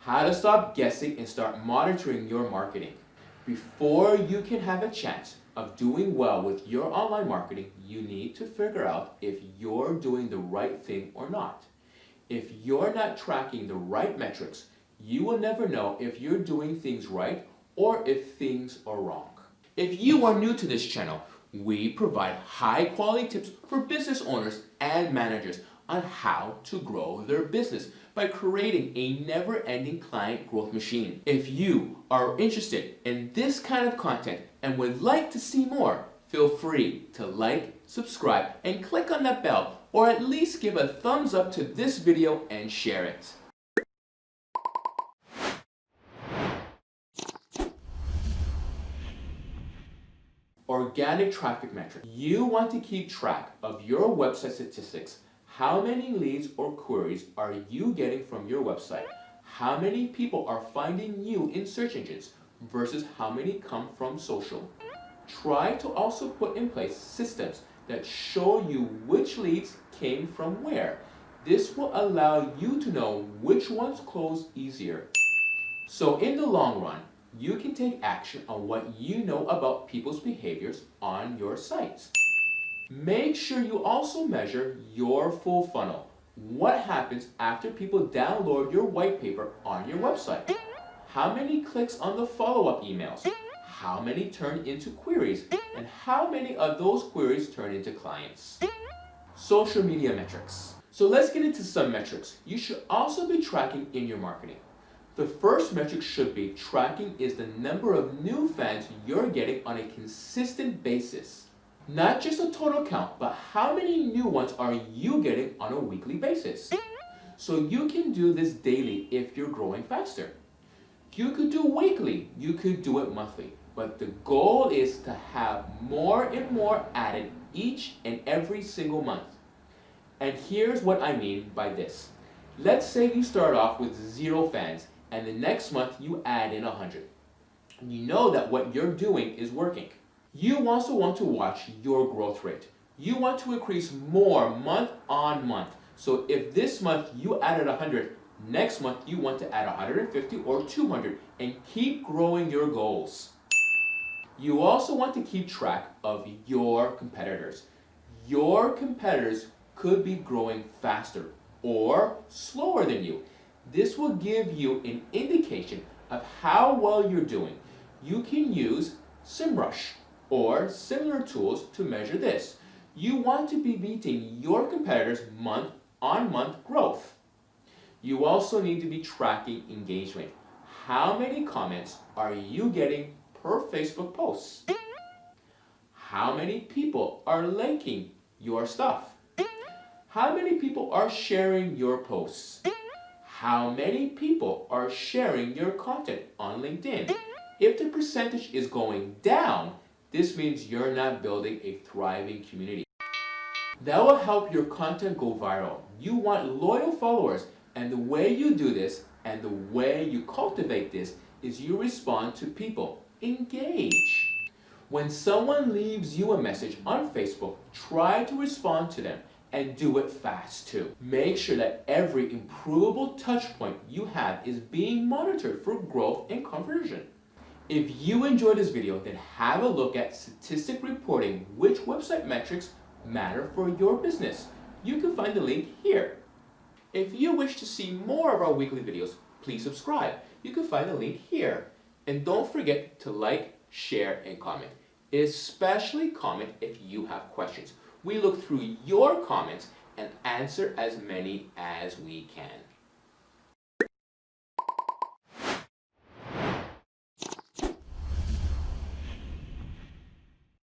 How to stop guessing and start monitoring your marketing. Before you can have a chance of doing well with your online marketing, you need to figure out if you're doing the right thing or not. If you're not tracking the right metrics, you will never know if you're doing things right or if things are wrong. If you are new to this channel, we provide high-quality tips for business owners and managers on how to grow their business by creating a never-ending client growth machine. If you are interested in this kind of content and would like to see more, feel free to like, subscribe, and click on that bell, or at least give a thumbs up to this video and share it. Organic traffic metric. You want to keep track of your website statistics. How many leads or queries are you getting from your website? How many people are finding you in search engines versus how many come from social? Try to also put in place systems that show you which leads came from where. This will allow you to know which ones close easier. So in the long run, you can take action on what you know about people's behaviors on your sites. Make sure you also measure your full funnel. What happens after people download your white paper on your website? How many clicks on the follow-up emails? How many turn into queries? And how many of those queries turn into clients? Social media metrics. So let's get into some metrics you should also be tracking in your marketing. The first metric should be tracking is the number of new fans you're getting on a consistent basis. Not just a total count, but how many new ones are you getting on a weekly basis? So you can do this daily if you're growing faster. You could do weekly, you could do it monthly, but the goal is to have more and more added each and every single month. And here's what I mean by this. Let's say you start off with 0 fans and the next month you add in 100. You know that what you're doing is working. You also want to watch your growth rate. You want to increase more month on month. So if this month you added 100, next month you want to add 150 or 200 and keep growing your goals. You also want to keep track of your competitors. Your competitors could be growing faster or slower than you. This will give you an indication of how well you're doing. You can use SEMrush or similar tools to measure this. You want to be beating your competitors month on month growth. You also need to be tracking engagement. How many comments are you getting per Facebook post? How many people are liking your stuff? How many people are sharing your posts? How many people are sharing your content on LinkedIn? If the percentage is going down, this means you're not building a thriving community. That will help your content go viral. You want loyal followers, and the way you do this and the way you cultivate this is you respond to people. Engage. When someone leaves you a message on Facebook, try to respond to them and do it fast too. Make sure that every improvable touch point you have is being monitored for growth and conversion. If you enjoyed this video, then have a look at statistic reporting which website metrics matter for your business. You can find the link here. If you wish to see more of our weekly videos, please subscribe. You can find the link here. And don't forget to like, share, and comment. Especially comment if you have questions. We look through your comments and answer as many as we can.